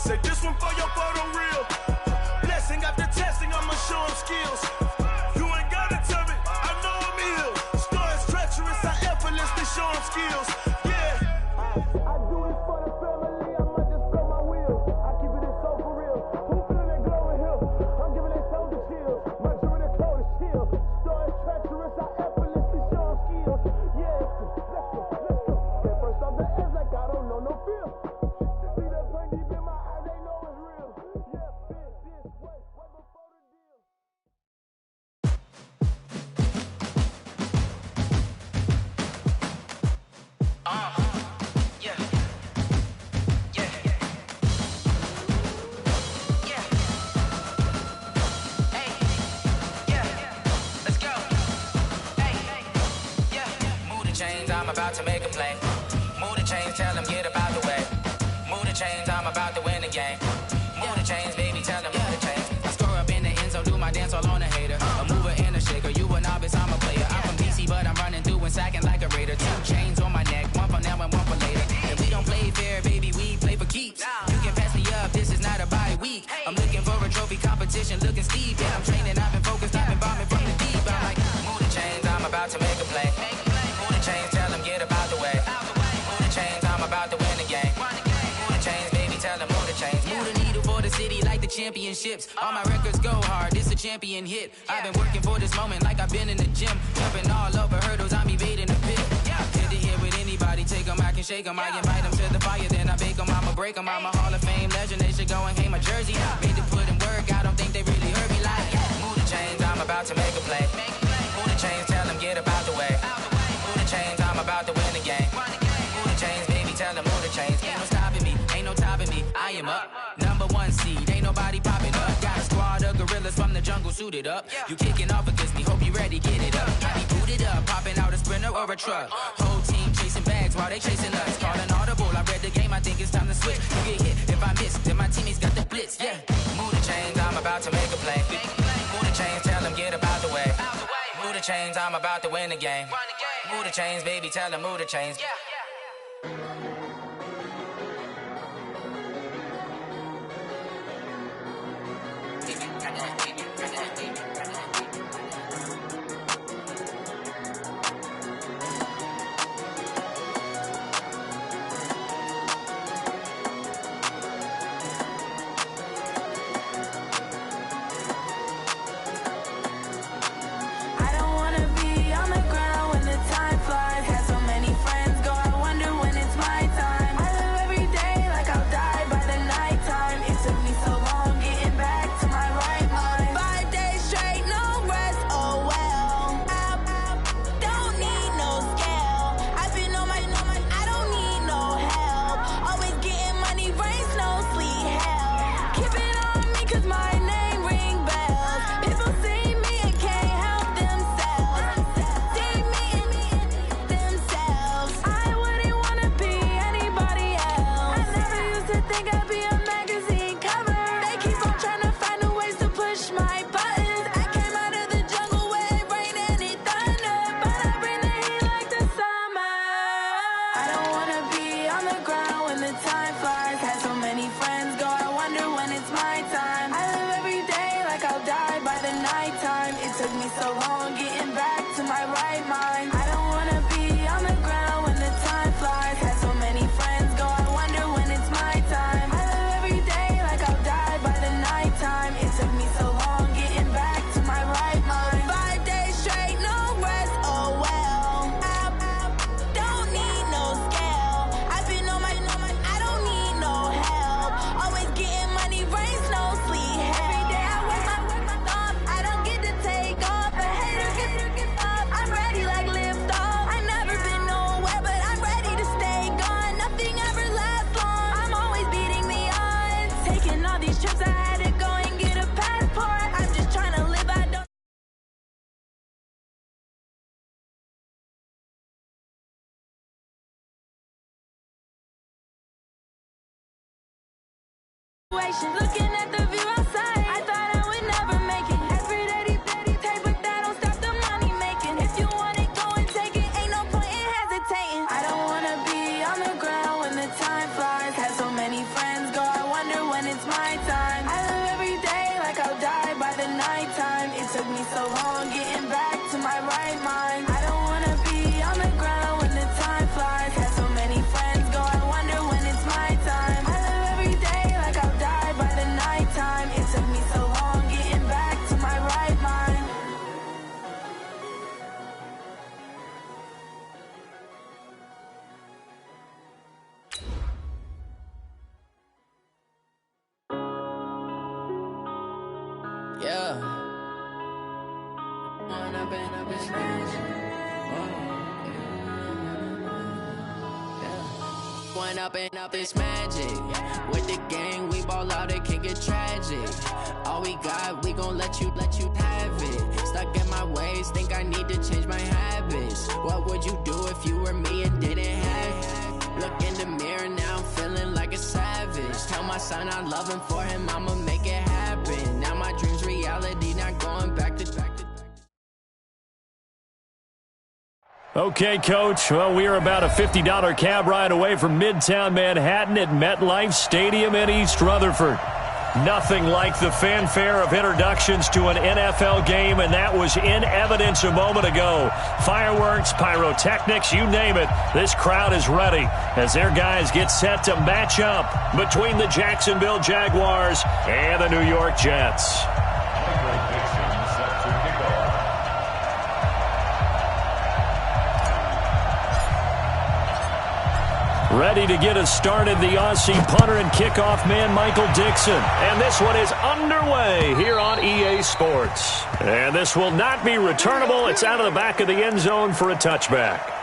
Say this one for your photo reel. Blessing after testing, I'ma show them skills. You ain't gotta tell me, I know I'm ill. Stories treacherous, I effortlessly show them skills. Yeah. I do this for the family, I might just blow my wheel. I keep it so for real. Who feeling that glowing hill? I'm giving that soldier chills. My jewelry the coldest chill. Stories treacherous, I effortlessly show them skills. Yeah. Let's go. Get first off the edge like I don't know no feel. See that pain deep in my eyes, they know it's real. Yeah, this way before the deal. I'm about to make a play. Move the chains, tell them get about the way. Move the chains, I'm about to win the game. Move the chains, baby, tell them move the chains. I score up in the end zone, do my dance all on a hater. A mover and a shaker, you a novice, I'm a player. I'm from DC, but I'm running through and sacking like a raider. 2 chains on my neck, one for now and one for later. And we don't play fair, baby, we play for keeps. You can pass me up, this is not a bye week. I'm looking for a trophy competition, looking steep. Yeah, I'm training, I've been focused, I've been bombing from the deep. I'm like, move the chains, I'm about to make a play. Move the chains, tell them get about the way. Move the chains, I'm about to win the game. Move the chains, baby, tell them move the chains. Move the needle for the city like the championships. All my records go hard, this a champion hit. I've been working for this moment like I've been in the gym. Jumping all over hurdles, I'm evading the pit. Hit to hit with anybody, take them, I can shake them. I invite them to the fire, then I bake them, I'ma break them. I'm a Hall of Fame legend, they should go and hang my jersey. Made to put in work, I don't think they really heard me like. Move the chains, I'm about to make a play. Move the chains, tell them get about the way. Move the chains, I'm about to win the game. Move the chains, baby, tell them move the chains. Ain't no stopping me, ain't no topping me. I am up, #1 seed, ain't nobody popping up. Got a squad of gorillas from the jungle suited up. You kicking off against me, hope you ready, get it up. I be booted up, popping out a Sprinter or a truck. Whole team chasing bags while they chasing us. Calling audible, I read the game, I think it's time to switch. You get hit, if I miss, then my teammates got the blitz, yeah. Move the chains, I'm about to make a play. Move the chains, tell them get about the way. Move the chains, I'm about to win the game. Move the chains, baby, tell them move the chains. I don't wanna be on the ground when the time flies. Had so many friends go, I wonder when it's my time. I live every day like I'll die by the nighttime. It took me so long getting back to my right mind. 5 days straight, no rest, oh well. I don't need no scale. I've been on my, I don't need no help. Always getting money, rain, snow, sleet, hell. Keep it on me cause my name ring bells. People see me and can't help themselves. See me and themselves. I wouldn't wanna be anybody else. I never used to think I'd be a magazine cover. They keep on trying to find new ways to push my buttons. I came out of the jungle where it rained and it thundered, but I bring the heat like the summer. I don't wanna be on the ground when the time flies. Had so many friends go, I wonder when it's my time. I live every day like I'll die by the nighttime. It took me so long getting back to my right mind. I don't wanna be on the ground when the time flies. Had so many friends go, I wonder when it's my time. I live every day like I'll die by the nighttime. It took me so long getting back to my right mind. 5 days straight, no rest, oh well. I don't need no scale. I've been on my, I don't need no help. Always getting money, rain, snow, sleet, hell. Every day I work my thumb, I don't get to take off. A hater get up, I'm ready like lift off. I never been nowhere, but I'm ready to stay gone. Nothing ever lasts long, I'm always beating the odds. Taking all these trips, I had to go and get a passport. I'm just trying to live, I don't looking at the view outside, I thought I would never make it. Every day they take, but that don't stop the money making. If you want it, go and take it, ain't no point in hesitating. I don't wanna be on the ground when the time flies. Had so many friends go, I wonder when my time. I live every day like I'll die by the nighttime. It took me so long getting back to my right mind. I don't wanna be on the ground when the time flies. Had so many friends go, I wonder when it's my time. I live every day like I'll die by the nighttime. It took me so long getting back to my right mind. Yeah. One up and up, it's magic. With the gang, we ball out, it can get tragic. All we got, we gon' let you have it. Stuck in my ways, think I need to change my habits. What would you do if you were me and didn't have it? Look in the mirror, now I'm feeling like a savage. Tell my son I love him, for him I'ma make it happen. Now my dream's reality, not going back to. Okay, Coach. Well, we are about a $50 cab ride away from Midtown Manhattan at MetLife Stadium in East Rutherford. Nothing like the fanfare of introductions to an NFL game, and that was in evidence a moment ago. Fireworks, pyrotechnics, you name it. This crowd is ready as their guys get set to match up between the Jacksonville Jaguars and the New York Jets. Ready to get us started, the Aussie punter and kickoff man, Michael Dixon. And this one is underway here on EA Sports. And this will not be returnable. It's out of the back of the end zone for a touchback.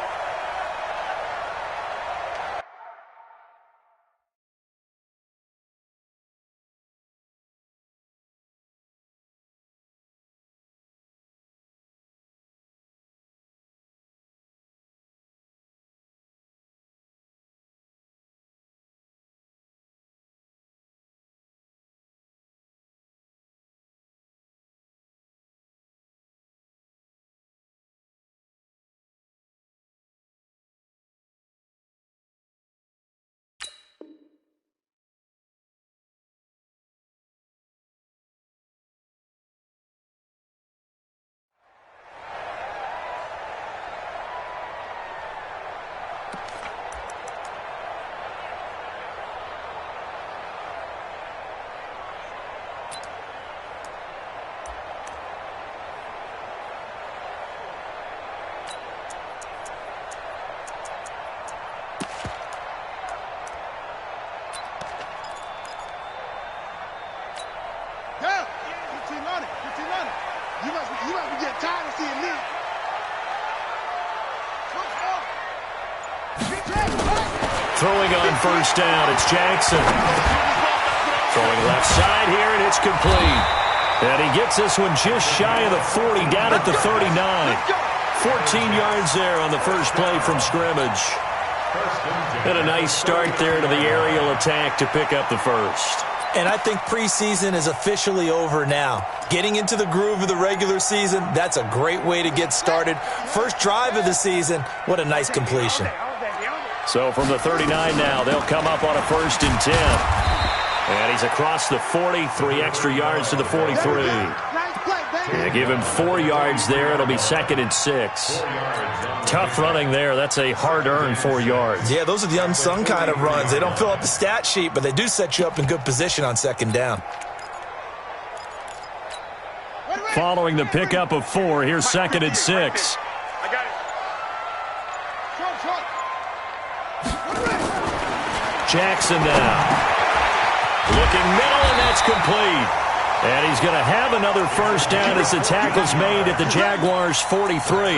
You must be getting tired of seeing me. Throwing on first down, it's Jackson. Throwing left side here, and it's complete. And he gets this one just shy of the 40, down at the 39. 14 yards there on the first play from scrimmage. And a nice start there to the aerial attack to pick up the first. And I think preseason is officially over now. Getting into the groove of the regular season, that's a great way to get started. First drive of the season, what a nice completion. So from the 39 now, they'll come up on a 1st and 10. And he's across the 40, 3 extra yards to the 43. Yeah, give him 4 yards there. It'll be 2nd and 6. Tough running there. That's a hard-earned 4 yards. Yeah, those are the unsung kind of runs. They don't fill up the stat sheet, but they do set you up in good position on 2nd down. Following the pickup of 4, here's 2nd and 6. Jackson now. Looking middle, and that's complete. And he's going to have another first down as the tackle's made at the Jaguars' 43.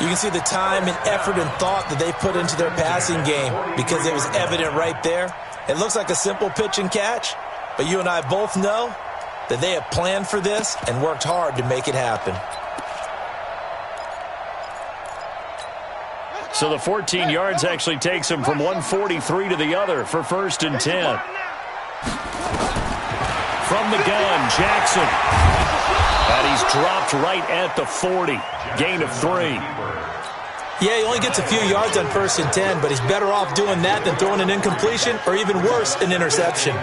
You can see the time and effort and thought that they put into their passing game because it was evident right there. It looks like a simple pitch and catch, but you and I both know that they have planned for this and worked hard to make it happen. So the 14 yards actually takes him from 143 to the other for 1st and 10. From the gun, Jackson. And he's dropped right at the 40. Gain of 3. Yeah, he only gets a few yards on 1st and 10, but he's better off doing that than throwing an incompletion or even worse, an interception.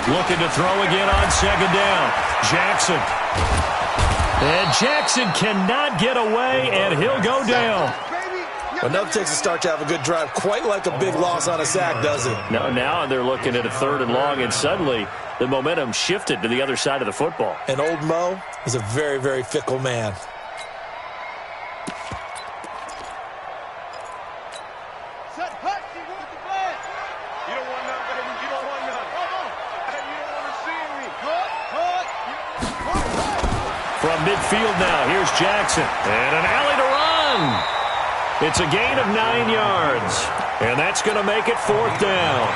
Looking to throw again on second down. Jackson. And Jackson cannot get away, and he'll go down. Enough takes a start to have a good drive. Quite like a big loss on a sack, does it? Now they're looking at a 3rd and long, and suddenly the momentum shifted to the other side of the football. And old Mo is a very, very fickle man. From midfield now, here's Jackson. And an alley to run. It's a gain of 9 yards. And that's going to make it 4th down.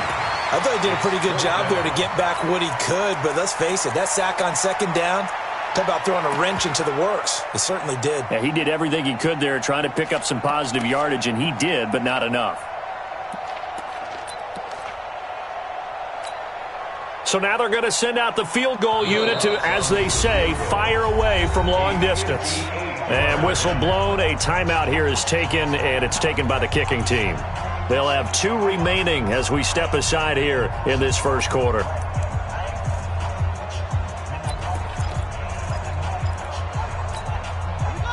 I thought he did a pretty good job there to get back what he could, but let's face it, that sack on second down, talk about throwing a wrench into the works. It certainly did. Yeah, he did everything he could there trying to pick up some positive yardage, and he did, but not enough. So now they're going to send out the field goal unit to, as they say, fire away from long distance. And whistle blown. A timeout here is taken, and it's taken by the kicking team. They'll have 2 remaining as we step aside here in this first quarter.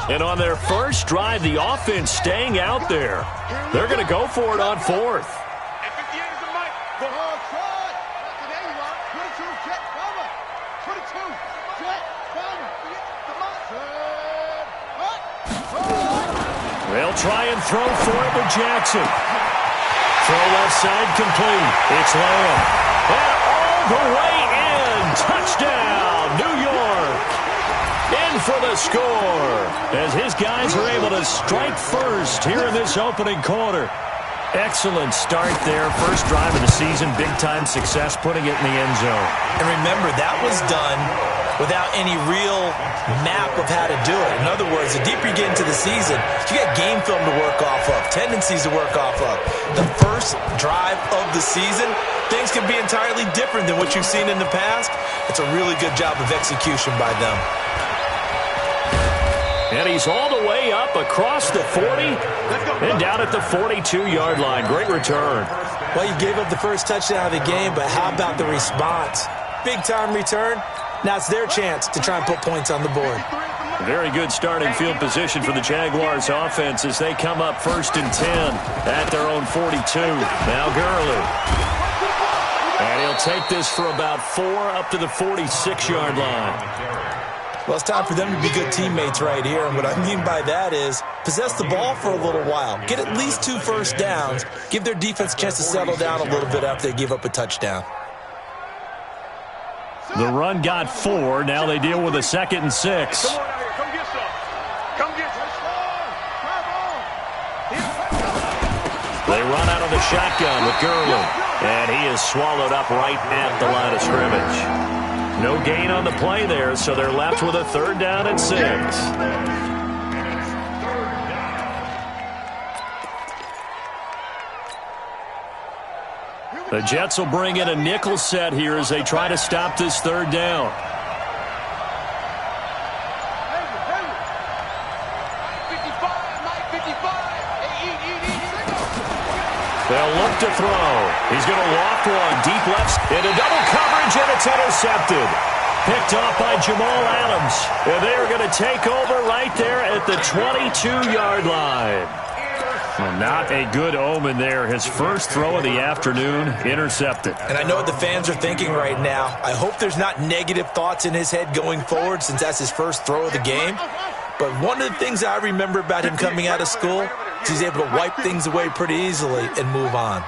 And on their first drive, the offense staying out there. They're going to go for it on 4th. They'll try and throw for it with Jackson. Throw left side complete. It's Lamb. And all the way in. Touchdown, New York. In for the score. As his guys are able to strike first here in this opening quarter. Excellent start there. First drive of the season. Big-time success putting it in the end zone. And remember, that was done without any real map of how to do it. In other words, the deeper you get into the season, you got game film to work off of, tendencies to work off of. The first drive of the season, things can be entirely different than what you've seen in the past. It's a really good job of execution by them. And he's all the way up across the 40 and down at the 42-yard line. Great return. Well, you gave up the first touchdown of the game, but how about the response? Big-time return. Now it's their chance to try and put points on the board. Very good starting field position for the Jaguars offense as they come up 1st and 10 at their own 42. Now Gurley. And he'll take this for about 4 up to the 46-yard line. Well, it's time for them to be good teammates right here. And what I mean by that is possess the ball for a little while. Get at least 2 first downs. Give their defense a chance to settle down a little bit after they give up a touchdown. The run got 4. Now they deal with a 2nd and 6. Come on out here. Come get some. Come get some. They run out of the shotgun with Gurley. And he is swallowed up right at the line of scrimmage. No gain on the play there, so they're left with a 3rd down and 6. The Jets will bring in a nickel set here as they try to stop this 3rd down. They'll look to throw. He's going to loft one deep left into double coverage, and it's intercepted. Picked off by Jamal Adams. And they are going to take over right there at the 22-yard line. Well, not a good omen there. His first throw of the afternoon intercepted. And I know what the fans are thinking right now. I hope there's not negative thoughts in his head going forward since that's his first throw of the game. But one of the things I remember about him coming out of school is he's able to wipe things away pretty easily and move on.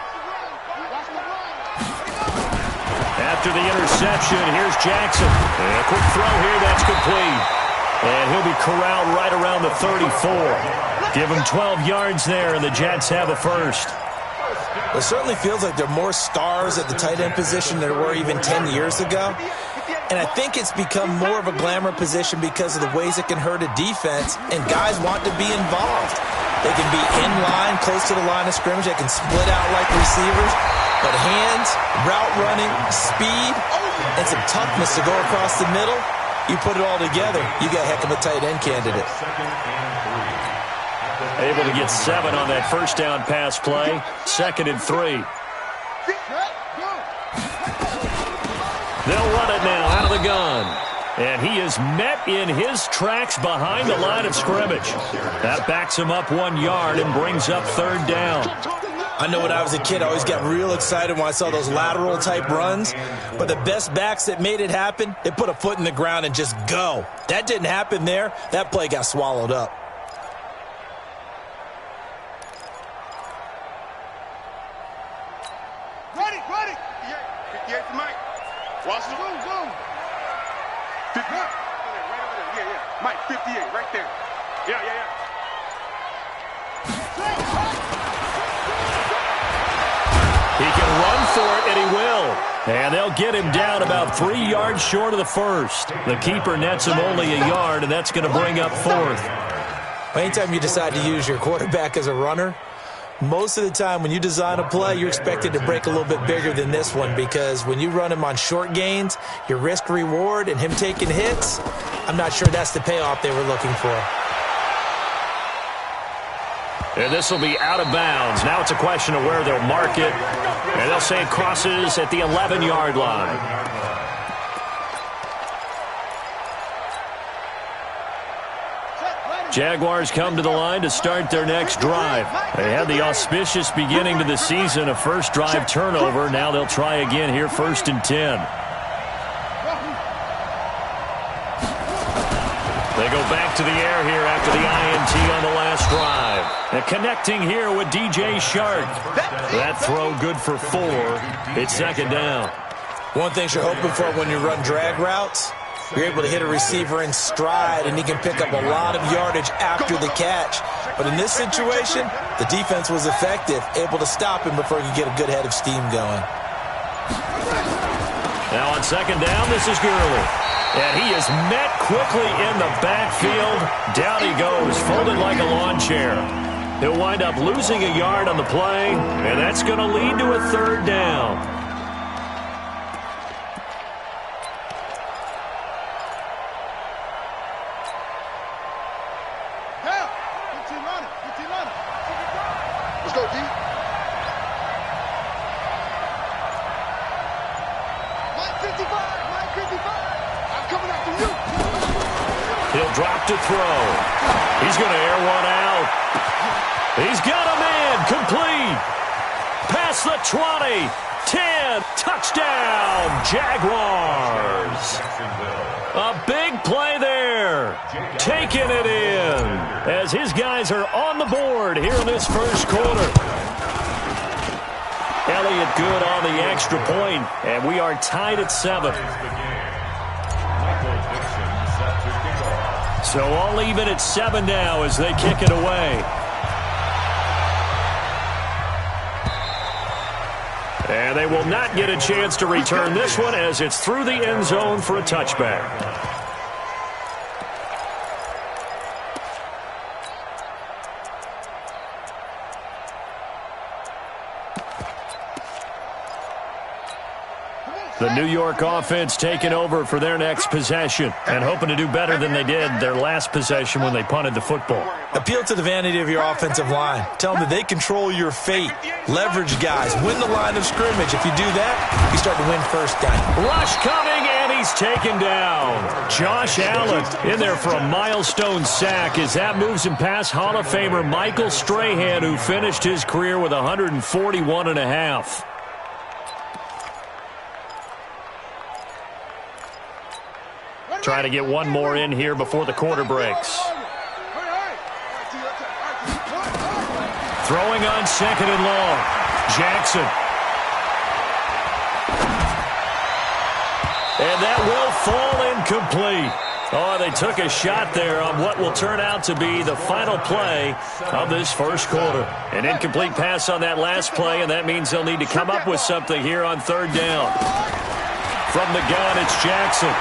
After the interception, here's Jackson. And a quick throw here, that's complete. And he'll be corralled right around the 34. Give him 12 yards there, and the Jets have a first. It certainly feels like there are more stars at the tight end position than there were even 10 years ago. And I think it's become more of a glamour position because of the ways it can hurt a defense, and guys want to be involved. They can be in line, close to the line of scrimmage. They can split out like receivers. But hands, route running, speed, and some toughness to go across the middle, you put it all together, you got a heck of a tight end candidate. Able to get 7 on that first down pass play. 2nd and 3. They'll run it now out of the gun. And he is met in his tracks behind the line of scrimmage. That backs him up 1 yard and brings up 3rd down. I know when I was a kid, I always got real excited when I saw those lateral-type runs. But the best backs that made it happen, they put a foot in the ground and just go. That didn't happen there. That play got swallowed up. Ready. Yeah, Mike. Watch the room, boom. 58. Right over there. Yeah. Mike, 58, right there. Yeah. He can run for it, and he will. And they'll get him down about 3 yards short of the first. The keeper nets him only a yard, and that's going to bring up 4th. Anytime you decide to use your quarterback as a runner, most of the time when you design a play, you're expected to break a little bit bigger than this one, because when you run him on short gains, your risk-reward and him taking hits, I'm not sure that's the payoff they were looking for. And this will be out of bounds. Now it's a question of where they'll mark it. And they'll say it crosses at the 11-yard line. Jaguars come to the line to start their next drive. They had the auspicious beginning to the season, a first drive turnover. Now they'll try again here, 1st and 10. They go back to the air here after the INT on the last drive. And connecting here with DJ Shark. That throw good for 4. It's 2nd down. One thing you're hoping for when you run drag routes, you're able to hit a receiver in stride, and he can pick up a lot of yardage after the catch. But in this situation, the defense was effective, able to stop him before he could get a good head of steam going. Now on 2nd down, this is Gurley. And he is met quickly in the backfield. Down he goes, folded like a lawn chair. He'll wind up losing a yard on the play, and that's going to lead to a 3rd down. Let's go, D. Mike 55. I'm coming after you. He'll drop to throw. He's going to air one out. He's got a man complete. Past the 20. 10. Touchdown, Jaguars. A big play there. Taking it in as his guys are on the board here in this first quarter. Elliott good on the extra point, and we are tied at 7. So all even at 7 now as they kick it away. And they will not get a chance to return this one as it's through the end zone for a touchback. The New York offense taking over for their next possession and hoping to do better than they did their last possession when they punted the football. Appeal to the vanity of your offensive line. Tell them that they control your fate. Leverage guys. Win the line of scrimmage. If you do that, you start to win first down. Rush coming, and he's taken down. Josh Allen in there for a milestone sack as that moves him past Hall of Famer Michael Strahan, who finished his career with 141.5. Trying to get one more in here before the quarter breaks. Throwing on 2nd and long. Jackson. And that will fall incomplete. Oh, they took a shot there on what will turn out to be the final play of this first quarter. An incomplete pass on that last play, and that means they'll need to come up with something here on 3rd down. From the gun, it's Jackson.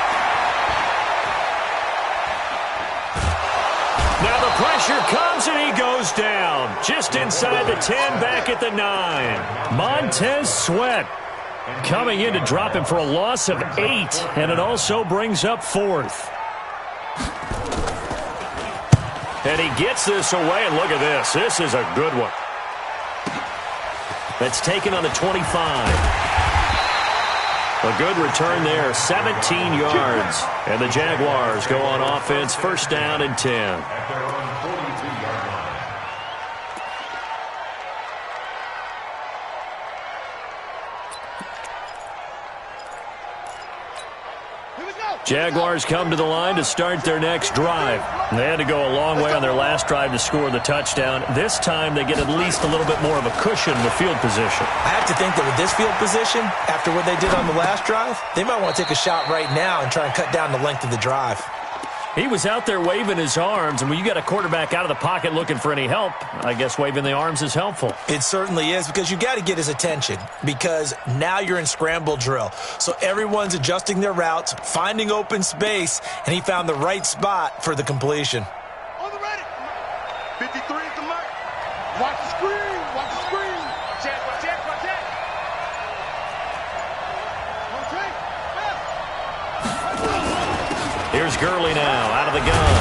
Now the pressure comes, and he goes down. Just inside the 10, back at the 9. Montez Sweat coming in to drop him for a loss of 8, and it also brings up 4th. And he gets this away, and look at this. This is a good one. That's taken on the 25. A good return there, 17 yards. And the Jaguars go on offense, first down and 10. Jaguars come to the line to start their next drive. They had to go a long way on their last drive to score the touchdown. This time they get at least a little bit more of a cushion with field position. I have to think that with this field position, after what they did on the last drive, they might want to take a shot right now and try and cut down the length of the drive. He was out there waving his arms, and when you got a quarterback out of the pocket looking for any help, I guess waving the arms is helpful. It certainly is, because you got to get his attention, because now you're in scramble drill. So everyone's adjusting their routes, finding open space, and he found the right spot for the completion. On the ready. 53 is the mark. Watch the screen. Watch the screen. Check. Here's Gurley now, out of the gun.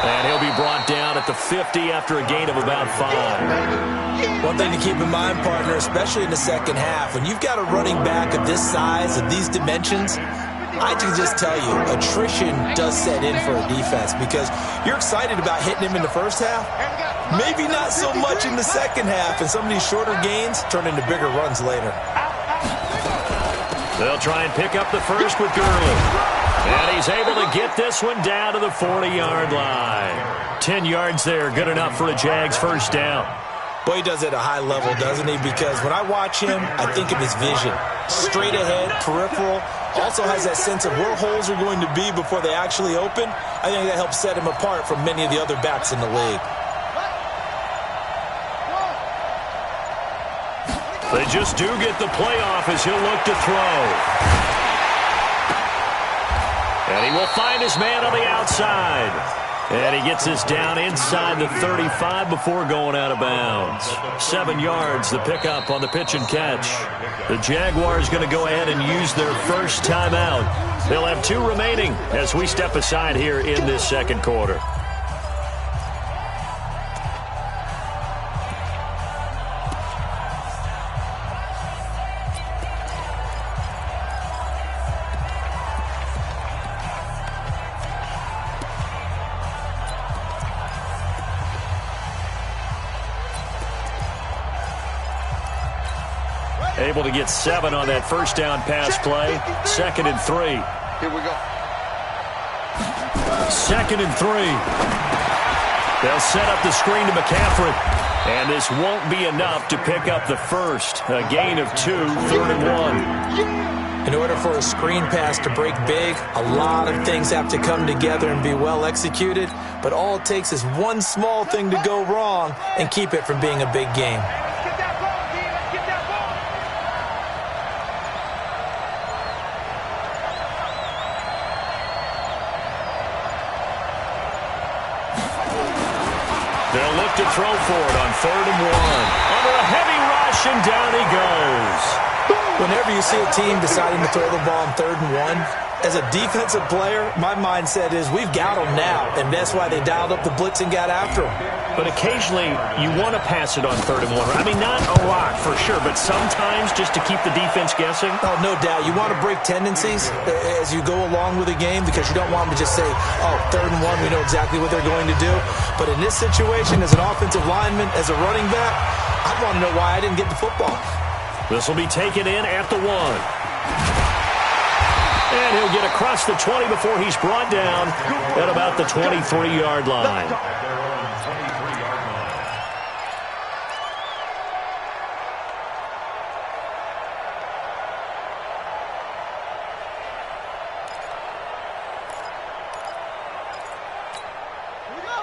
And he'll be brought down at the 50 after a gain of about 5. One thing to keep in mind, partner, especially in the second half, when you've got a running back of this size, of these dimensions, I can just tell you, attrition does set in for a defense, because you're excited about hitting him in the first half. Maybe not so much in the second half, and some of these shorter gains turn into bigger runs later. They'll try and pick up the first with Gurley. And he's able to get this one down to the 40-yard line. 10 yards there, good enough for a Jags first down. Boy, he does it at a high level, doesn't he? Because when I watch him, I think of his vision. Straight ahead, peripheral. Also has that sense of where holes are going to be before they actually open. I think that helps set him apart from many of the other backs in the league. They just do get the playoff as he'll look to throw. And he will find his man on the outside. And he gets this down inside the 35 before going out of bounds. 7 yards, the pickup on the pitch and catch. The Jaguars going to go ahead and use their first timeout. They'll have 2 remaining as we step aside here in this second quarter. Able to get 7 on that first down pass play. 2nd and 3. Here we go. 2nd and 3. They'll set up the screen to McCaffrey. And this won't be enough to pick up the first. A gain of 2, 3rd and 1. In order for a screen pass to break big, a lot of things have to come together and be well executed. But all it takes is one small thing to go wrong and keep it from being a big game. They'll look to throw for it on 3rd and 1. Under a heavy rush, and down he goes. Whenever you see a team deciding to throw the ball on 3rd and 1, as a defensive player, my mindset is we've got them now, and that's why they dialed up the blitz and got after them. But occasionally, you want to pass it on 3rd and 1. I mean, not a lot for sure, but sometimes just to keep the defense guessing. Oh, no doubt. You want to break tendencies as you go along with a game, because you don't want them to just say, oh, 3rd and 1, we know exactly what they're going to do. But in this situation, as an offensive lineman, as a running back, I want to know why I didn't get the football. This will be taken in at the 1. And he'll get across the 20 before he's brought down at about the 23-yard line.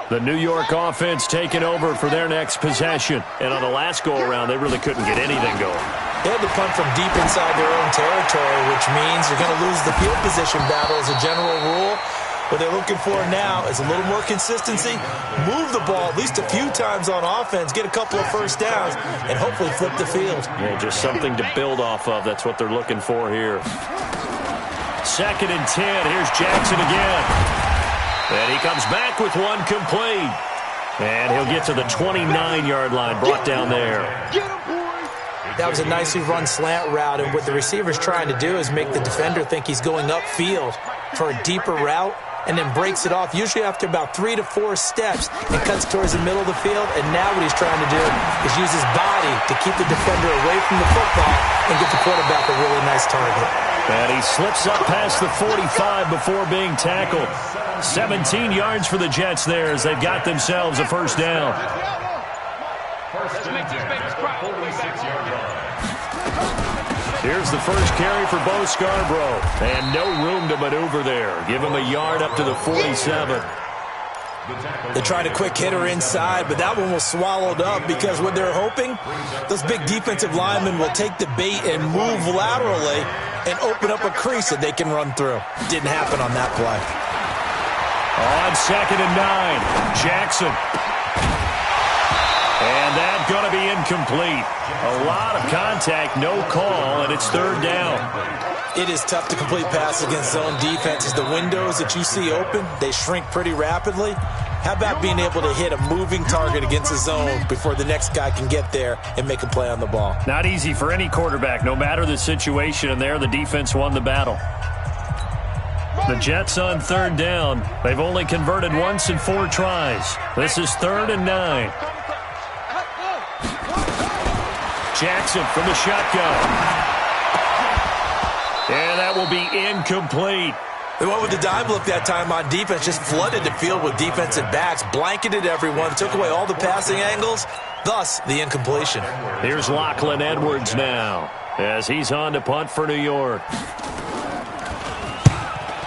The New York offense taking over for their next possession. And on the last go-around, they really couldn't get anything going. They had to punt from deep inside their own territory, which means you're going to lose the field position battle as a general rule. What they're looking for now is a little more consistency, move the ball at least a few times on offense, get a couple of first downs, and hopefully flip the field. Yeah, just something to build off of. That's what they're looking for here. 2nd and 10. Here's Jackson again. And he comes back with one complete. And he'll get to the 29-yard line, brought down there. That was a nicely run slant route, and what the receiver's trying to do is make the defender think he's going upfield for a deeper route, and then breaks it off, usually after about 3 to 4 steps, and cuts towards the middle of the field. And now what he's trying to do is use his body to keep the defender away from the football and get the quarterback a really nice target. And he slips up past the 45 before being tackled. 17 yards for the Jets there as they've got themselves a first down. Here's the first carry for Bo Scarborough. And no room to maneuver there. Give him a yard up to the 47. They tried a quick hitter inside, but that one was swallowed up because what they're hoping, those big defensive linemen will take the bait and move laterally and open up a crease that they can run through. Didn't happen on that play. On 2nd and 9, Jackson. And that's going to be incomplete. A lot of contact, no call, and it's 3rd down. It is tough to complete passes against zone defenses. The windows that you see open, they shrink pretty rapidly. How about being able to hit a moving target against the zone before the next guy can get there and make a play on the ball? Not easy for any quarterback, no matter the situation, and there the defense won the battle. The Jets on 3rd down. They've only converted once in 4 tries. This is 3rd and 9. Jackson from the shotgun. And that will be incomplete. They went with the dime look that time on defense, just flooded the field with defensive backs, blanketed everyone, took away all the passing angles, thus the incompletion. Here's Lachlan Edwards now as he's on to punt for New York.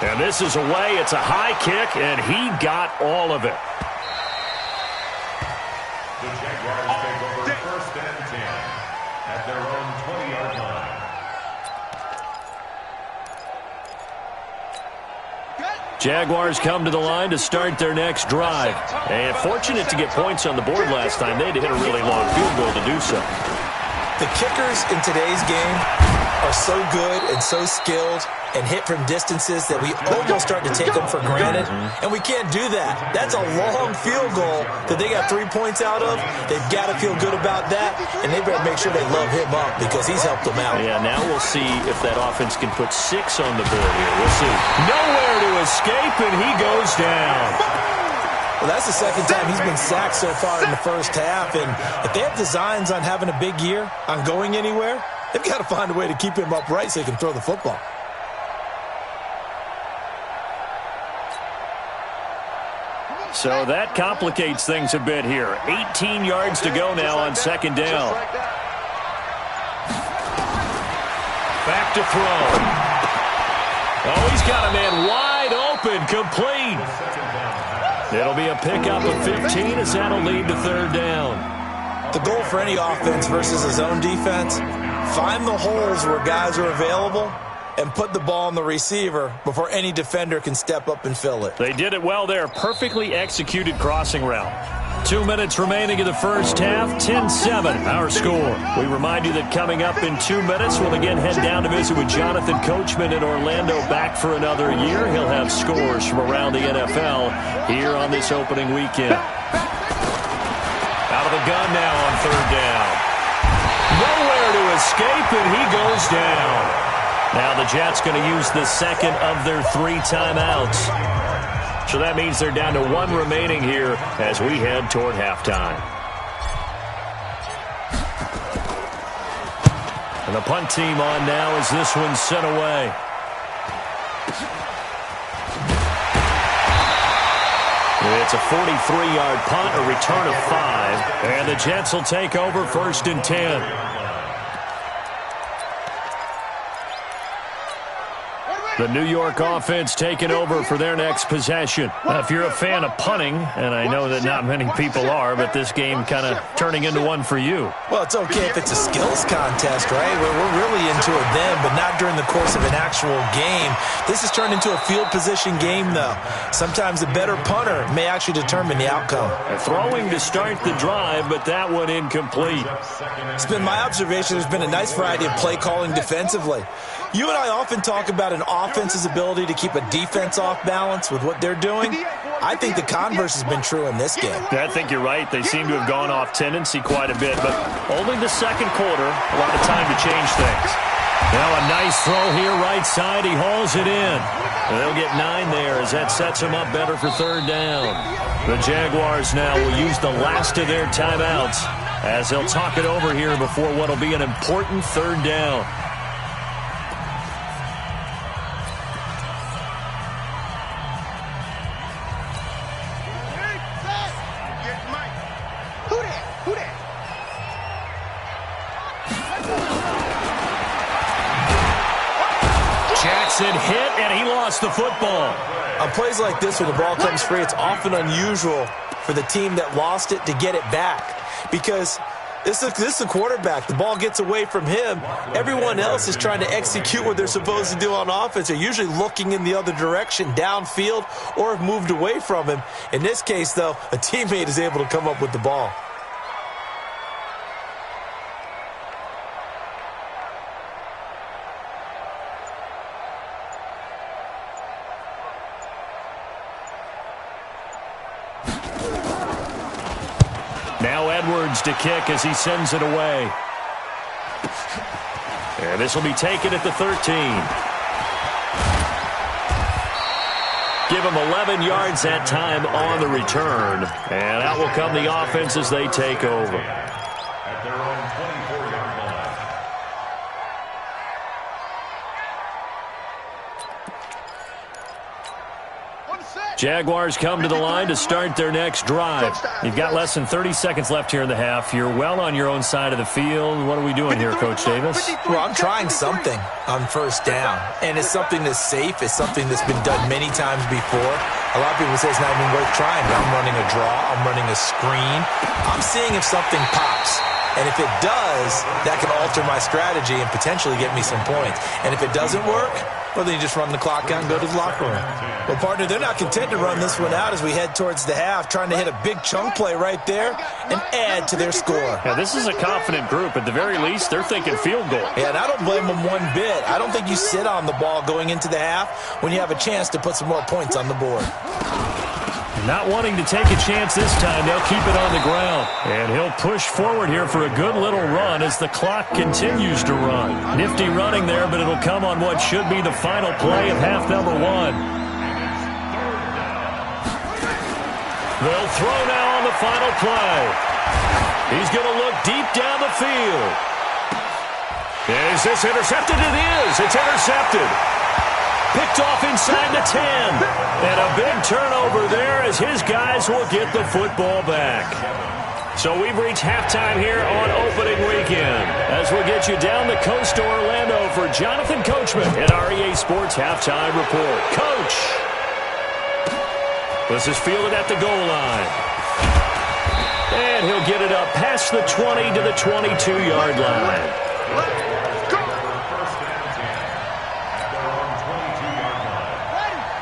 And this is away. It's a high kick, and he got all of it. The Jaguars take over 1st and 10 at their own 20-yard line. Jaguars come to the line to start their next drive. And fortunate to get points on the board last time. They had to hit a really long field goal to do so. The kickers in today's game are so good and so skilled and hit from distances that we almost start to take them for granted, and we can't do that. That's a long field goal that they got 3 points out of. They've got to feel good about that, and they better make sure they love him up because he's helped them out. Yeah, now we'll see if that offense can put 6 on the board here. We'll see. Nowhere to escape, and he goes down. Well, that's the second time he's been sacked so far in the first half, and if they have designs on having a big year, on going anywhere, they've got to find a way to keep him upright so he can throw the football. So that complicates things a bit here. 18 yards to go now on 2nd down. Back to throw. Oh, he's got a man wide open, complete. It'll be a pickup of 15 as that'll lead to 3rd down. The goal for any offense versus a zone defense, find the holes where guys are available and put the ball on the receiver before any defender can step up and fill it. They did it well there. Perfectly executed crossing route. 2 minutes remaining in the first half. 10-7, our score. We remind you that coming up in 2 minutes, we'll again head down to visit with Jonathan Coachman in Orlando, back for another year. He'll have scores from around the NFL here on this opening weekend. Out of the gun now on 3rd down. Nowhere to escape, and he goes down. Now the Jets going to use the second of their 3 timeouts. So that means they're down to 1 remaining here as we head toward halftime. And the punt team on now as this one's sent away. It's a 43-yard punt, a return of 5. And the Jets will take over 1st and 10. The New York offense taking over for their next possession. If you're a fan of punting, and I know that not many people are, but this game kind of turning into one for you. Well, it's okay if it's a skills contest, right? We're really into it then, but not during the course of an actual game. This has turned into a field position game, though. Sometimes the better punter may actually determine the outcome. Throwing to start the drive, but that one incomplete. It's been my observation there's been a nice variety of play calling defensively. You and I often talk about an offense's ability to keep a defense off balance with what they're doing. I think the converse has been true in this game. I think you're right. They seem to have gone off tendency quite a bit, but only the second quarter, a lot of time to change things. Now a nice throw here right side. He hauls it in. They'll get 9 there as that sets them up better for third down. The Jaguars now will use the last of their timeouts as they'll talk it over here before what will be an important third down. Jackson hit, and he lost the football. On plays like this, when the ball comes free, it's often unusual for the team that lost it to get it back. Because this is the quarterback. The ball gets away from him. Everyone else is trying to execute what they're supposed to do on offense. They're usually looking in the other direction, downfield, or have moved away from him. In this case, though, a teammate is able to come up with the ball. Now Edwards to kick as he sends it away. And this will be taken at the 13. Give him 11 yards that time on the return. And out will come the offense as they take over. At their own 24-yard line. Jaguars come to the line to start their next drive. You've got less than 30 seconds left here in the half. You're well on your own side of the field. What are we doing here, Coach Davis? Well, I'm trying something on first down, and it's something that's safe. It's something that's been done many times before. A lot of people say it's not even worth trying, but I'm running a draw. I'm running a screen. I'm seeing if something pops. And if it does, that can alter my strategy and potentially get me some points. And if it doesn't work, well, then you just run the clock out and go to the locker room. Well, partner, they're not content to run this one out as we head towards the half, trying to hit a big chunk play right there and add to their score. Yeah, this is a confident group. At the very least, they're thinking field goal. Yeah, and I don't blame them one bit. I don't think you sit on the ball going into the half when you have a chance to put some more points on the board. Not wanting to take a chance this time, they'll keep it on the ground. And he'll push forward here for a good little run as the clock continues to run. Nifty running there, but it'll come on what should be the final play of half number 1. They'll throw now on the final play. He's going to look deep down the field. Is this intercepted? It is. It's intercepted. Picked off inside the 10. And a big turnover there as his guys will get the football back. So we've reached halftime here on opening weekend. As we'll get you down the coast to Orlando for Jonathan Coachman at REA Sports Halftime Report. Coach! This is fielded at the goal line. And he'll get it up past the 20 to the 22-yard line.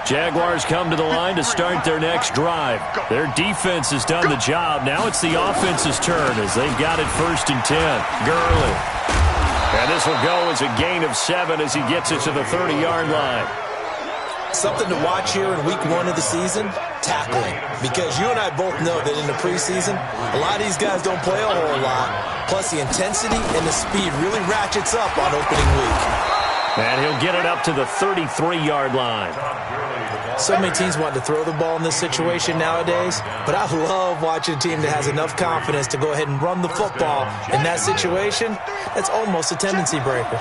Jaguars come to the line to start their next drive. Their defense has done the job. Now it's the offense's turn as they've got it 1st and 10. Gurley. And this will go as a gain of 7 as he gets it to the 30-yard line. Something to watch here in week 1 of the season, tackling. Because you and I both know that in the preseason, a lot of these guys don't play a whole lot. Plus the intensity and the speed really ratchets up on opening week. And he'll get it up to the 33-yard line. So many teams want to throw the ball in this situation nowadays, but I love watching a team that has enough confidence to go ahead and run the football in that situation. That's almost a tendency breaker.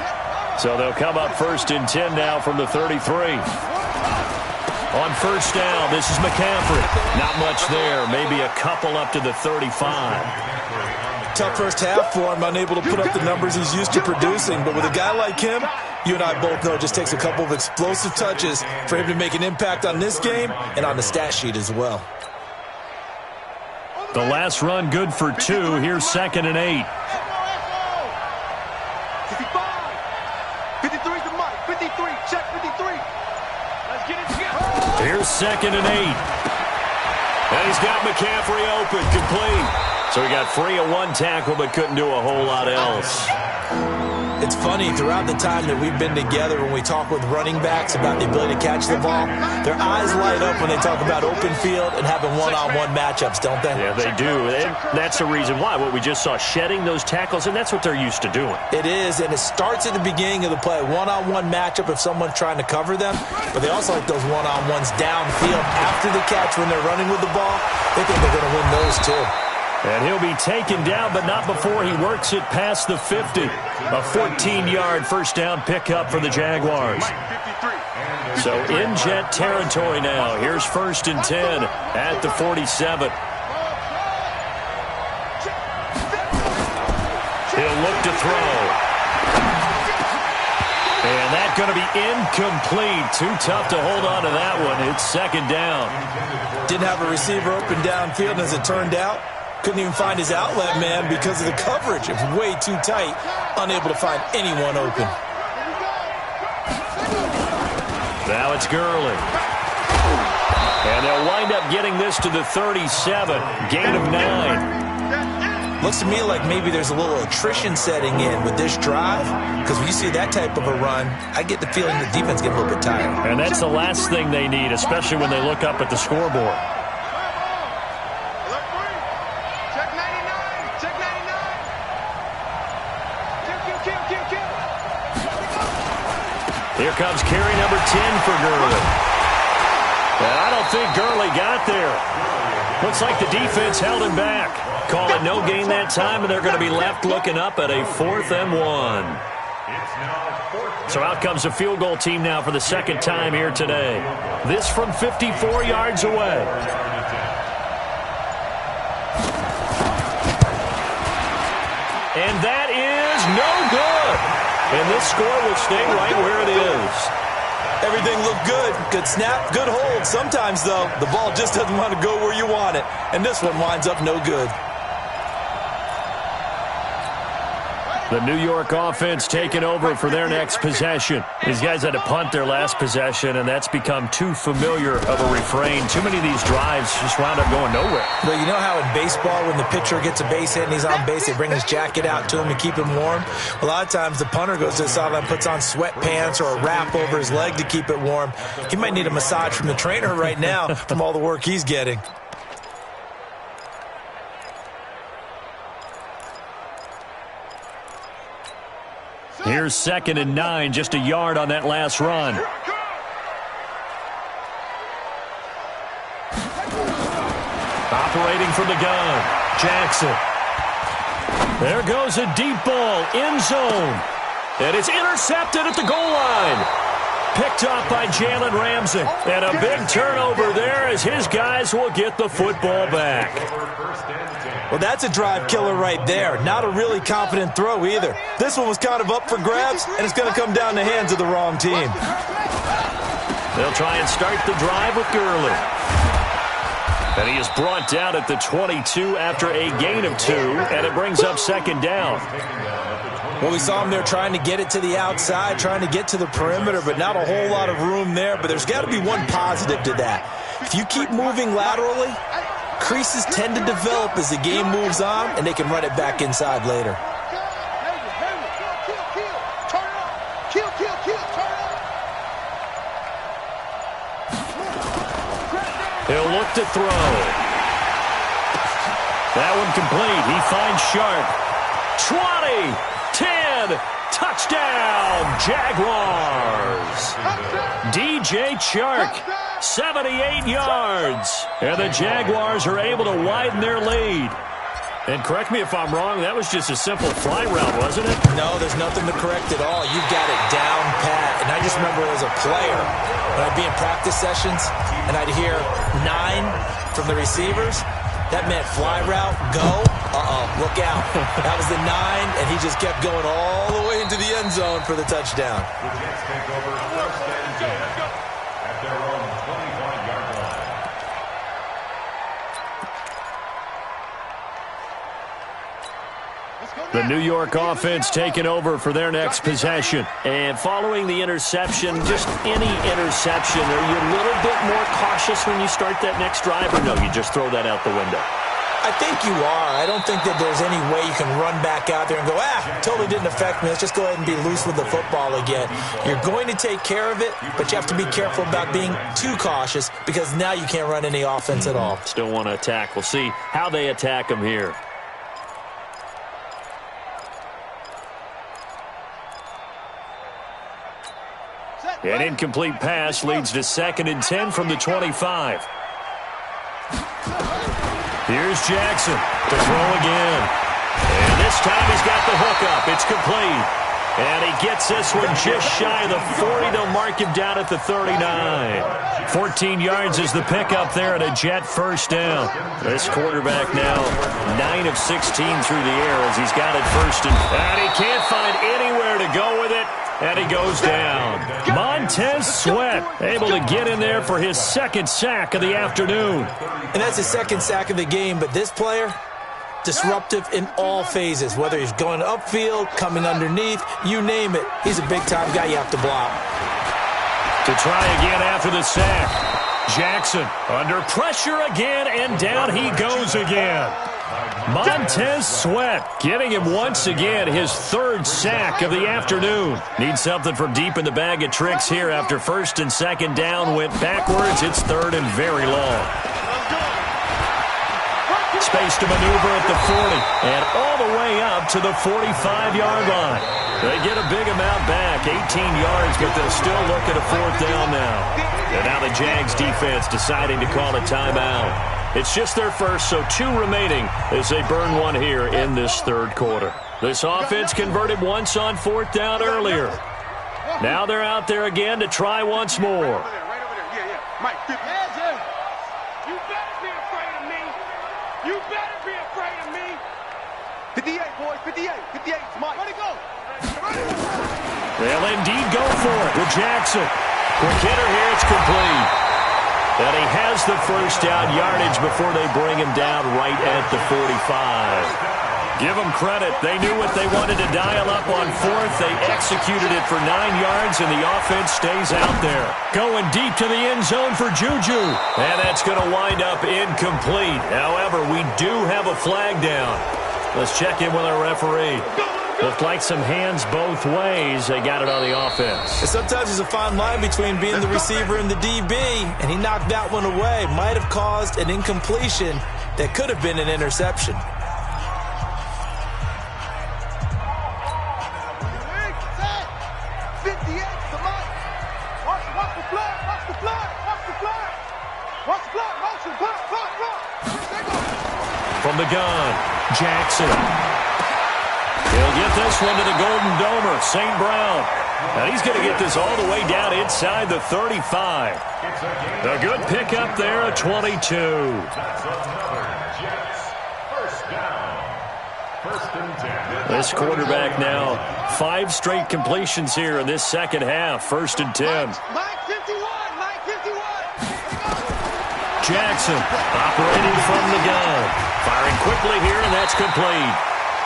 So they'll come up 1st and 10 now from the 33. On first down, this is McCaffrey. Not much there, maybe a couple up to the 35. Tough first half for him, unable to put up the numbers he's used to producing. But with a guy like him, you and I both know it just takes a couple of explosive touches for him to make an impact on this game and on the stat sheet as well. The last run good for 2. Here's 2nd and 8. 53 to Mike. 53. Check 53. Let's get it together. Here's 2nd and 8. And he's got McCaffrey open, complete. So he got free of 1 tackle but couldn't do a whole lot else. It's funny, throughout the time that we've been together, when we talk with running backs about the ability to catch the ball, their eyes light up when they talk about open field and having one-on-one matchups, don't they? Yeah, they do. And that's the reason why. What we just saw, shedding those tackles, and that's what they're used to doing. It is, and it starts at the beginning of the play. One-on-one matchup if someone's trying to cover them, but they also like those one-on-ones downfield after the catch when they're running with the ball. They think they're going to win those too. And he'll be taken down, but not before he works it past the 50. A 14-yard first down pickup for the Jaguars. So in Jet territory now. Here's 1st and 10 at the 47. He'll look to throw. And that's going to be incomplete. Too tough to hold on to that one. It's 2nd down. Didn't have a receiver open downfield, and as it turned out, couldn't even find his outlet man because of the coverage. It was way too tight, unable to find anyone open. Now it's Gurley. And they'll wind up getting this to the 37. Gain of 9. Looks to me like maybe there's a little attrition setting in with this drive, because when you see that type of a run, I get the feeling the defense get a little bit tired. And that's the last thing they need, especially when they look up at the scoreboard. Here comes carry number 10 for Gurley. And I don't think Gurley got there. Looks like the defense held him back. Call it no gain that time, and they're going to be left looking up at a 4th and 1. So out comes a field goal team now for the 2nd time here today. This from 54 yards away. And that is no good. And this score will stay right where it is. Everything looked good. Good snap, good hold. Sometimes, though, the ball just doesn't want to go where you want it. And this one winds up no good. The New York offense taking over for their next possession. These guys had to punt their last possession, and that's become too familiar of a refrain. Too many of these drives just wound up going nowhere. Well, you know how in baseball, when the pitcher gets a base hit and he's on base, they bring his jacket out to him and keep him warm? A lot of times the punter goes to the sideline, puts on sweatpants or a wrap over his leg to keep it warm. He might need a massage from the trainer right now from all the work he's getting. Here's 2nd and 9, just a yard on that last run. Operating from the gun, Jackson. There goes a deep ball, end zone. And it's intercepted at the goal line. Picked off by Jalen Ramsey. And a big turnover there as his guys will get the football back. Well, that's a drive killer right there. Not a really confident throw either. This one was kind of up for grabs, and it's going to come down the hands of the wrong team. They'll try and start the drive with Gurley. And he is brought down at the 22 after a gain of 2, and it brings up 2nd down. Well, we saw him there trying to get it to the outside, trying to get to the perimeter, but not a whole lot of room there. But there's got to be one positive to that. If you keep moving laterally, creases tend to develop as the game moves on, and they can run it back inside later. He'll look to throw. That one complete. He finds Sharp. 20, 10, touchdown, Jaguars. DJ Chark, 78 yards. And the Jaguars are able to widen their lead. And correct me if I'm wrong, that was just a simple fly route, wasn't it? No, there's nothing to correct at all. You've got it down pat. And I just remember as a player, when I'd be in practice sessions and I'd hear 9 from the receivers, that meant fly route, go, look out. That was the 9, and he just kept going all the way into the end zone for the touchdown. The Jets take over 1st and 10 at their own 25-yard line. The New York offense taking over for their next possession. And following the interception, just any interception, are you a little bit more cautious when you start that next drive, or no, you just throw that out the window? I think you are. I don't think that there's any way you can run back out there and go, totally didn't affect me. Let's just go ahead and be loose with the football again. You're going to take care of it, but you have to be careful about being too cautious because now you can't run any offense at all. Still want to attack. We'll see how they attack him here. An incomplete pass leads to 2nd and 10 from the 25. Here's Jackson to throw again. And this time he's got the hook up. It's complete. And he gets this one just shy of the 40. They'll mark him down at the 39. 14 yards is the pickup there and a Jet first down. This quarterback now 9 of 16 through the air as he's got it first. And he can't find anywhere to go with it. And he goes down. Montez Sweat able to get in there for his 2nd sack of the afternoon. And that's his 2nd sack of the game. But this player, disruptive in all phases. Whether he's going upfield, coming underneath, you name it. He's a big-time guy you have to block. To try again after the sack. Jackson under pressure again, and down he goes again. Montez Sweat getting him once again his 3rd sack of the afternoon. Needs something from deep in the bag of tricks here after 1st and 2nd down went backwards. It's 3rd and very long. Space to maneuver at the 40 and all the way up to the 45-yard line. They get a big amount back, 18 yards, but they'll still look at a 4th down now. And now the Jags defense deciding to call a timeout. It's just their first, so 2 remaining as they burn one here in this 3rd quarter. This offense converted once on 4th down earlier. Now they're out there again to try once more. Right over there. Yeah. Mike, 50. You better be afraid of me. You better be afraid of me. 58, boys, 58. 58, Mike. Ready to go. They'll indeed go for it with Jackson. Quick hitter here, it's complete. And he has the first down yardage before they bring him down right at the 45. Give them credit. They knew what they wanted to dial up on 4th. They executed it for 9 yards, and the offense stays out there. Going deep to the end zone for Juju. And that's going to wind up incomplete. However, we do have a flag down. Let's check in with our referee. Looked like some hands both ways. They got it on the offense. Sometimes there's a fine line between being the receiver and the DB, and he knocked that one away. Might have caused an incompletion that could have been an interception. From the gun, Jackson. He'll get this one to the Golden Domer, St. Brown. And he's going to get this all the way down inside the 35. A good pickup there at 22. This quarterback now 5 straight completions here in this 2nd half. 1st and 10. Mike 51. Jackson operating from the gun. Firing quickly here, and that's complete.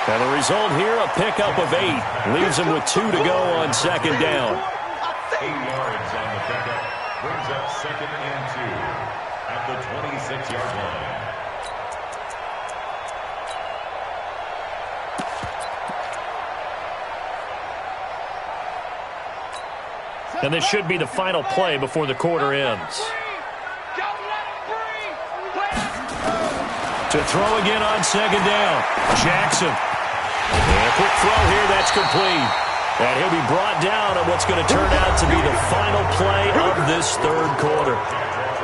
And the result here, a pickup of 8. Leaves him with 2 to go on 2nd down. 8 yards on the pickup. Brings up 2nd and 2 at the 26-yard line. And this should be the final play before the quarter ends. To throw again on 2nd down. Jackson. And a quick throw here, that's complete. And he'll be brought down at what's going to turn out to be the final play of this 3rd quarter.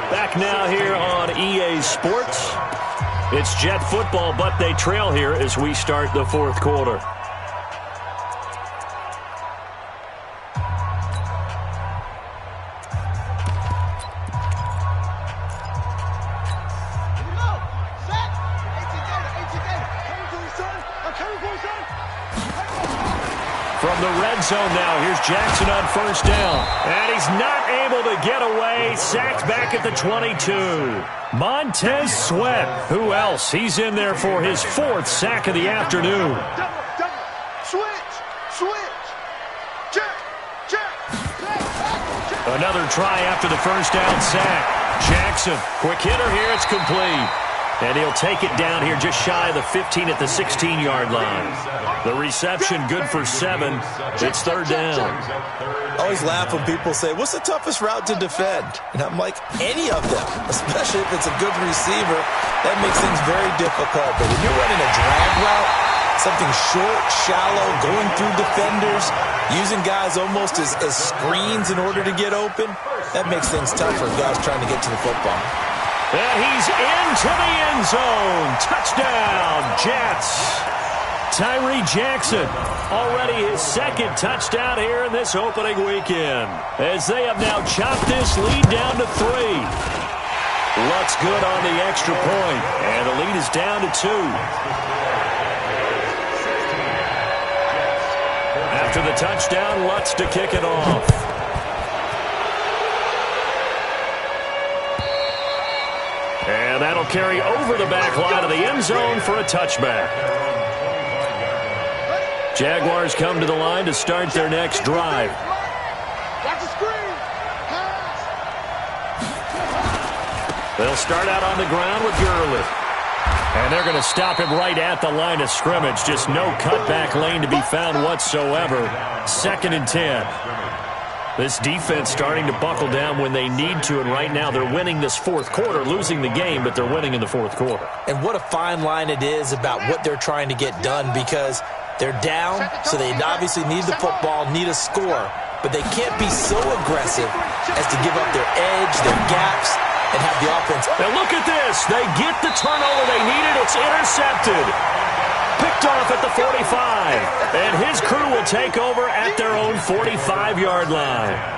Back now here on EA Sports. It's Jet football, but they trail here as we start the 4th quarter. From the red zone now, here's Jackson on 1st down. And he's not able to get away. Sacked back at the 22. Montez Sweat. Who else? He's in there for his 4th sack of the afternoon. Another try after the 1st down sack. Jackson, quick hitter here, it's complete. And he'll take it down here just shy of the 15 at the 16-yard line. The reception good for 7. It's third down. I always laugh when people say, what's the toughest route to defend? And I'm like, any of them, especially if it's a good receiver. That makes things very difficult. But when you're running a drag route, something short, shallow, going through defenders, using guys almost as screens in order to get open, that makes things tough for guys trying to get to the football. And he's into the end zone. Touchdown, Jets. Tyree Jackson, already his second touchdown here in this opening weekend, as they have now chopped this lead down to 3. Lutz good on the extra point, and the lead is down to 2. After the touchdown, Lutz to kick it off. And that'll carry over the back line of the end zone for a touchback. Jaguars come to the line to start their next drive. They'll start out on the ground with Gurley. And they're going to stop him right at the line of scrimmage. Just no cutback lane to be found whatsoever. 2nd and 10. This defense starting to buckle down when they need to, and right now they're winning this fourth quarter, losing the game, but they're winning in the fourth quarter. And what a fine line it is about what they're trying to get done, because they're down, so they obviously need the football, need a score, but they can't be so aggressive as to give up their edge, their gaps, and have the offense. Now look at this. They get the turnover they needed. It's intercepted. Picked off at the 45. And his crew will take over at their own 45-yard line.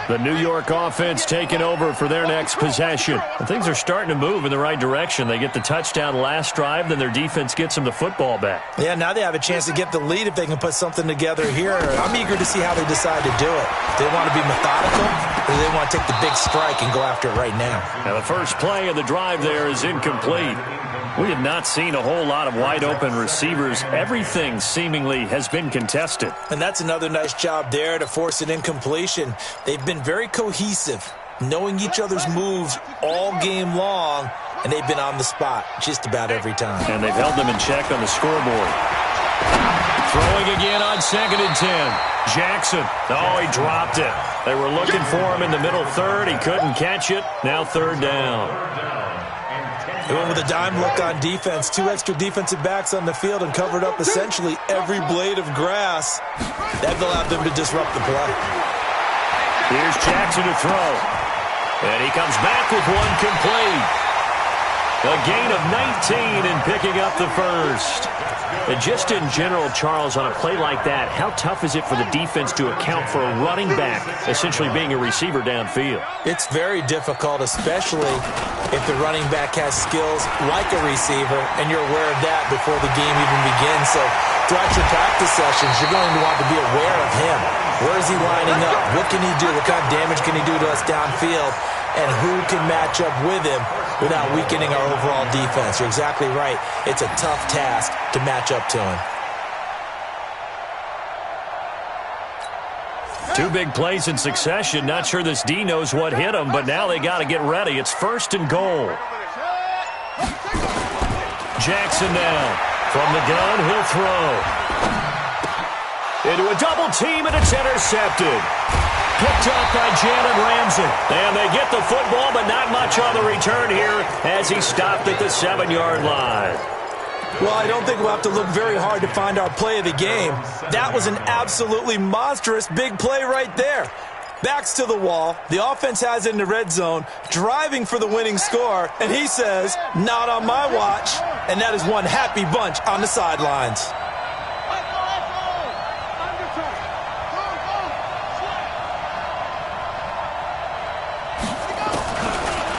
The New York offense taking over for their next possession. And things are starting to move in the right direction. They get the touchdown last drive, then their defense gets them the football back. Yeah, now they have a chance to get the lead if they can put something together here. I'm eager to see how they decide to do it. Do they want to be methodical, or do they want to take the big strike and go after it right now? Now the first play of the drive there is incomplete. We have not seen a whole lot of wide-open receivers. Everything seemingly has been contested. And that's another nice job there to force an incompletion. They've been very cohesive, knowing each other's moves all game long, and they've been on the spot just about every time. And they've held them in check on the scoreboard. Throwing again on 2nd and 10. Jackson. Oh, he dropped it. They were looking for him in the middle third. He couldn't catch it. Now 3rd down. They went with a dime look on defense. 2 extra defensive backs on the field and covered up essentially every blade of grass. That allowed them to disrupt the play. Here's Jackson to throw. And he comes back with one complete. A gain of 19 and picking up the first. And just in general, Charles, on a play like that, how tough is it for the defense to account for a running back essentially being a receiver downfield? It's very difficult, especially if the running back has skills like a receiver, and you're aware of that before the game even begins. So throughout your practice sessions, you're going to want to be aware of him. Where is he lining up? What can he do? What kind of damage can he do to us downfield? And who can match up with him without weakening our overall defense? You're exactly right. It's a tough task to match up to him. 2 big plays in succession. Not sure this D knows what hit him, but now they got to get ready. It's 1st and goal. Jackson now. From the gun, he'll throw. Into a double team, and it's intercepted. Picked up by Jalen Ramsey. And they get the football, but not much on the return here as he stopped at the 7-yard line. Well, I don't think we'll have to look very hard to find our play of the game. That was an absolutely monstrous big play right there. Backs to the wall. The offense has it in the red zone, driving for the winning score. And he says, not on my watch. And that is one happy bunch on the sidelines.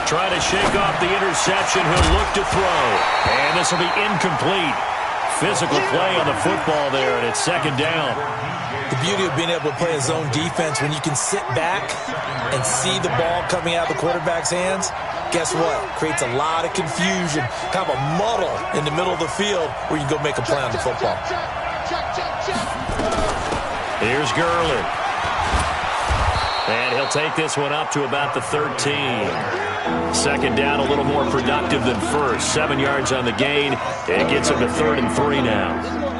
Try to shake off the interception. He'll look to throw. And this will be incomplete. Physical play on the football there, and it's 2nd down. The beauty of being able to play a zone defense, when you can sit back and see the ball coming out of the quarterback's hands, guess what? Creates a lot of confusion, kind of a muddle in the middle of the field where you can go make a play on the football. Here's Gurley. And he'll take this one up to about the 13. Second down, a little more productive than first. 7 yards on the gain. It gets him to 3rd and 3 now.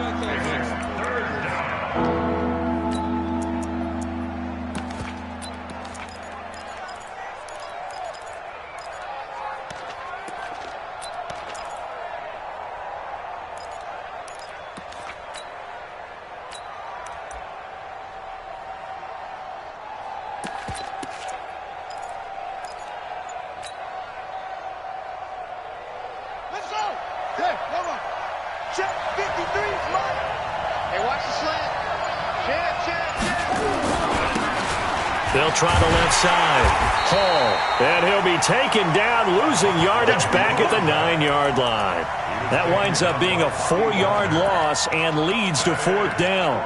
They'll try the left side. Hall. And he'll be taken down, losing yardage back at the 9-yard line. That winds up being a 4-yard loss and leads to 4th down.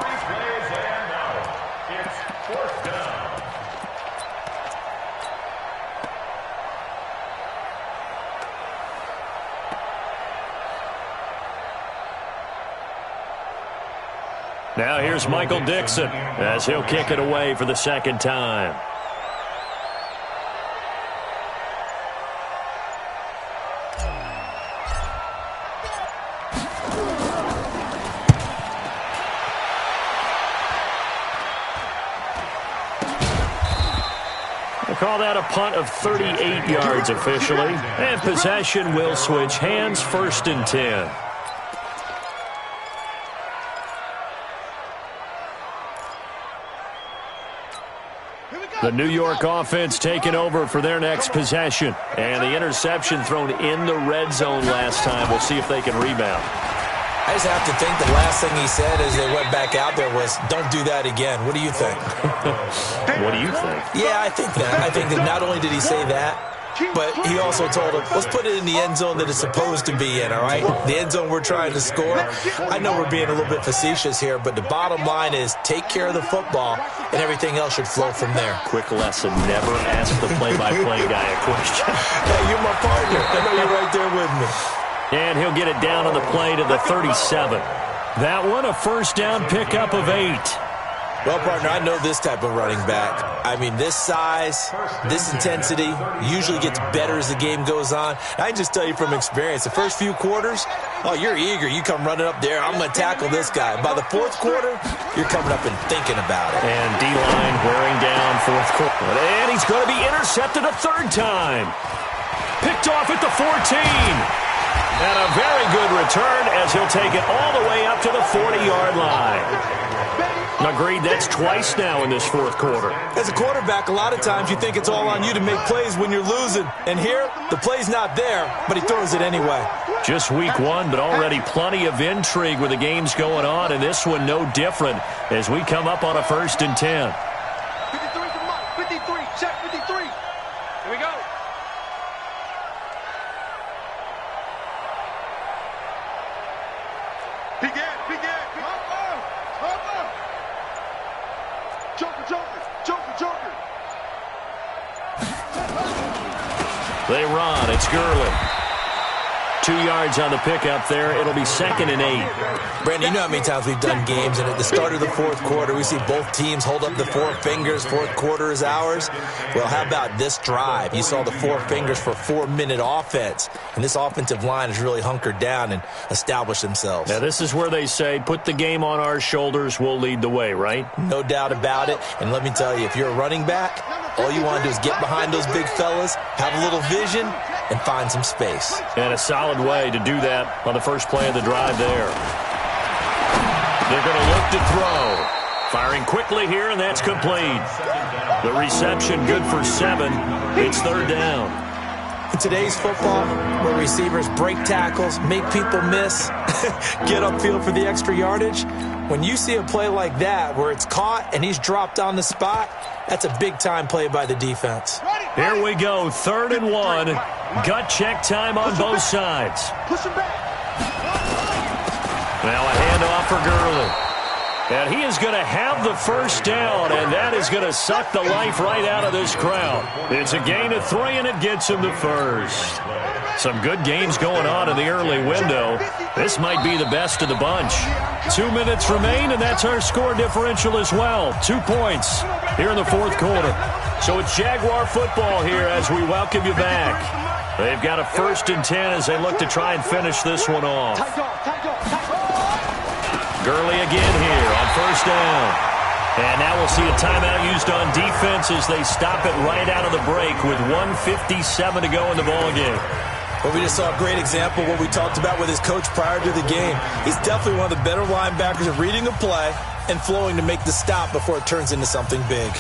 It's 4th down. Now here's Michael Dixon as he'll kick it away for the 2nd time. We'll call that a punt of 38 yards officially. And possession will switch hands, 1st and 10. The New York offense taking over for their next possession. And the interception thrown in the red zone last time. We'll see if they can rebound. I just have to think the last thing he said as they went back out there was, don't do that again. What do you think? What do you think? Yeah, I think that. I think that not only did he say that, but he also told him, let's put it in the end zone that it's supposed to be in, all right? The end zone we're trying to score. I know we're being a little bit facetious here, but the bottom line is take care of the football, and everything else should flow from there. Quick lesson, never ask the play-by-play guy a question. Hey, you're my partner. I know you're right there with me. And he'll get it down on the play to the 37. That one, a 1st down pickup of 8. Well, partner, I know this type of running back. I mean, this size, this intensity usually gets better as the game goes on. I can just tell you from experience, the first few quarters, oh, you're eager. You come running up there, I'm going to tackle this guy. By the 4th quarter, you're coming up and thinking about it. And D-line wearing down 4th quarter. And he's going to be intercepted a 3rd time. Picked off at the 14. And a very good return as he'll take it all the way up to the 40-yard line. Agreed, that's twice now in this 4th quarter. As a quarterback, a lot of times you think it's all on you to make plays when you're losing. And here, the play's not there, but he throws it anyway. Just week 1, but already plenty of intrigue with the games going on, and this one no different as we come up on a 1st and 10. 53 to Mike. 53. Check 53. Here we go. Begin. Joker. They run. It's Gurley. 2 yards on the pickup there. It'll be 2nd and 8. Brandon, you know how many times we've done games, and at the start of the 4th quarter, we see both teams hold up the 4 fingers. 4th quarter is ours. Well, how about this drive? You saw the 4 fingers for 4-minute offense, and this offensive line has really hunkered down and established themselves. Now, this is where they say, put the game on our shoulders, we'll lead the way, right? No doubt about it, and let me tell you, if you're a running back, all you want to do is get behind those big fellas, have a little vision, and find some space. And a solid way to do that on the first play of the drive there. They're going to look to throw. Firing quickly here, and that's complete. The reception good for 7. It's 3rd down. In today's football, where receivers break tackles, make people miss, get upfield for the extra yardage, when you see a play like that where it's caught and he's dropped on the spot, that's a big-time play by the defense. Here we go, 3rd and 1. Gut check time on both sides. Push him back. Now a handoff for Gurley. And he is going to have the 1st down, and that is going to suck the life right out of this crowd. It's a gain of 3, and it gets him the 1st. Some good games going on in the early window. This might be the best of the bunch. 2 minutes remain, and that's our score differential as well. 2 points here in the fourth quarter. So it's Jaguar football here as we welcome you back. They've got a 1st and 10 as they look to try and finish this one off. Gurley again here on 1st down. And now we'll see a timeout used on defense as they stop it right out of the break with 1:57 to go in the ballgame. Well, we just saw a great example of what we talked about with his coach prior to the game. He's definitely one of the better linebackers at reading a play and flowing to make the stop before it turns into something big.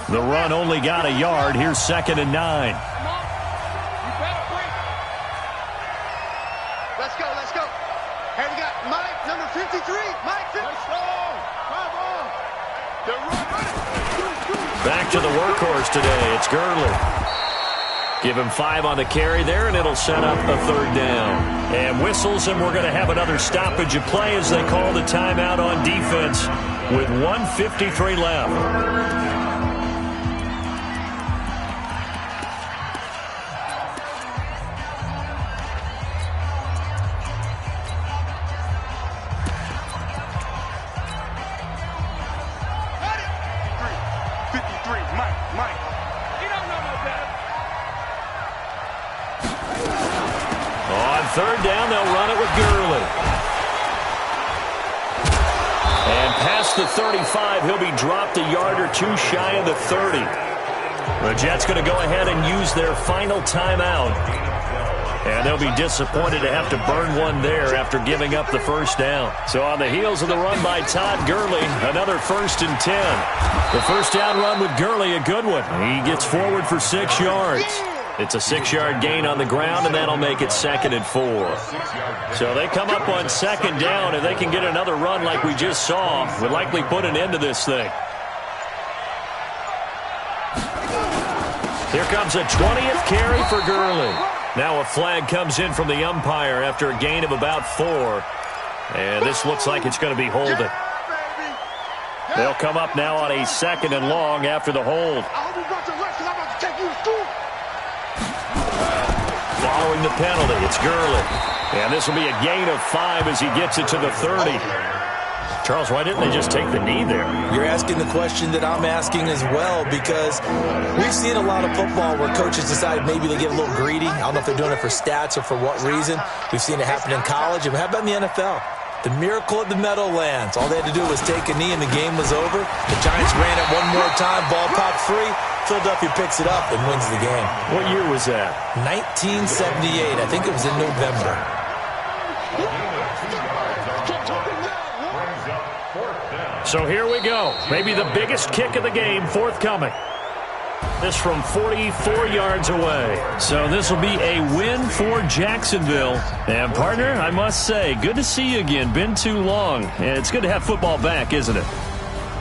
The run only got a yard. Here's 2nd and 9. Let's go. Here we got Mike, number 53. Mike, let's go. Come on. Back to the workhorse today. It's Gurley. Give him 5 on the carry there, and it'll set up a 3rd down. And whistles, and we're going to have another stoppage of play as they call the timeout on defense with 1:53 left. Third down, they'll run it with Gurley. And past the 35, he'll be dropped a yard or 2 shy of the 30. The Jets going to go ahead and use their final timeout. And they'll be disappointed to have to burn one there after giving up the 1st down. So on the heels of the run by Todd Gurley, another 1st and 10. The 1st down run with Gurley, a good one. He gets forward for 6 yards. It's a 6-yard gain on the ground, and that'll make it 2nd and 4. So they come up on 2nd down, and they can get another run like we just saw. Would likely put an end to this thing. Here comes a 20th carry for Gurley. Now a flag comes in from the umpire after a gain of about 4. And this looks like it's going to be holding. They'll come up now on a 2nd and long after the hold. Following the penalty, it's Gurley. And this will be a gain of 5 as he gets it to the 30. Charles, why didn't they just take the knee there? You're asking the question that I'm asking as well, because we've seen a lot of football where coaches decide maybe they get a little greedy. I don't know if they're doing it for stats or for what reason. We've seen it happen in college. And how about in the NFL? The miracle of the Meadowlands. All they had to do was take a knee and the game was over. The Giants ran it one more time. Ball popped free. Philadelphia picks it up and wins the game. What year was that? 1978. I think it was in November. So here we go. Maybe the biggest kick of the game forthcoming. This from 44 yards away. So this will be a win for Jacksonville. And, partner, I must say, good to see you again. Been too long. And it's good to have football back, isn't it?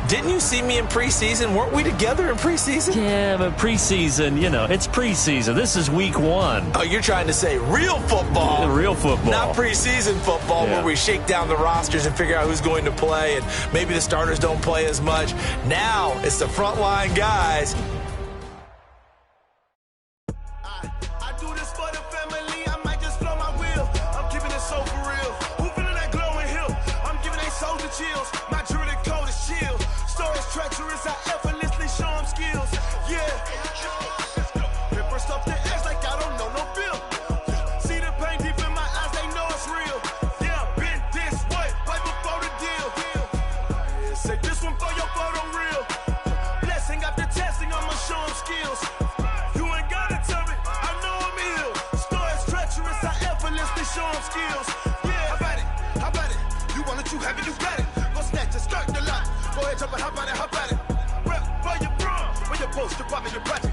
Didn't you see me in preseason? Weren't we together in preseason? Yeah, but preseason, you know, it's preseason. This is week 1. Oh, you're trying to say real football. Real football. Not preseason football where we shake down the rosters and figure out who's going to play, and maybe the starters don't play as much. Now it's the frontline guys. I do this for the family. I might just blow my wheel. I'm keeping it so for real. Who feeling that glowing hill? I'm giving they soldier chills. My jewelry code is chill. Stories treacherous, I effortlessly show them skills. Yeah. Pepper stuff the edge like I don't know no feel. See the pain deep in my eyes, they know it's real. Yeah, been this way, right before the deal. Yeah, say this one for your photo reel. Blessing after testing, I'ma show them skills. You ain't gotta tell me, I know I'm ill. Stories treacherous, I effortlessly show them skills. Yeah, how about it? You want it, you have it, you got it. Go snatch it, start the lot. Go ahead, jump it, hop on it, hop on it. Rep for your bro, for your post, your pop, and your project.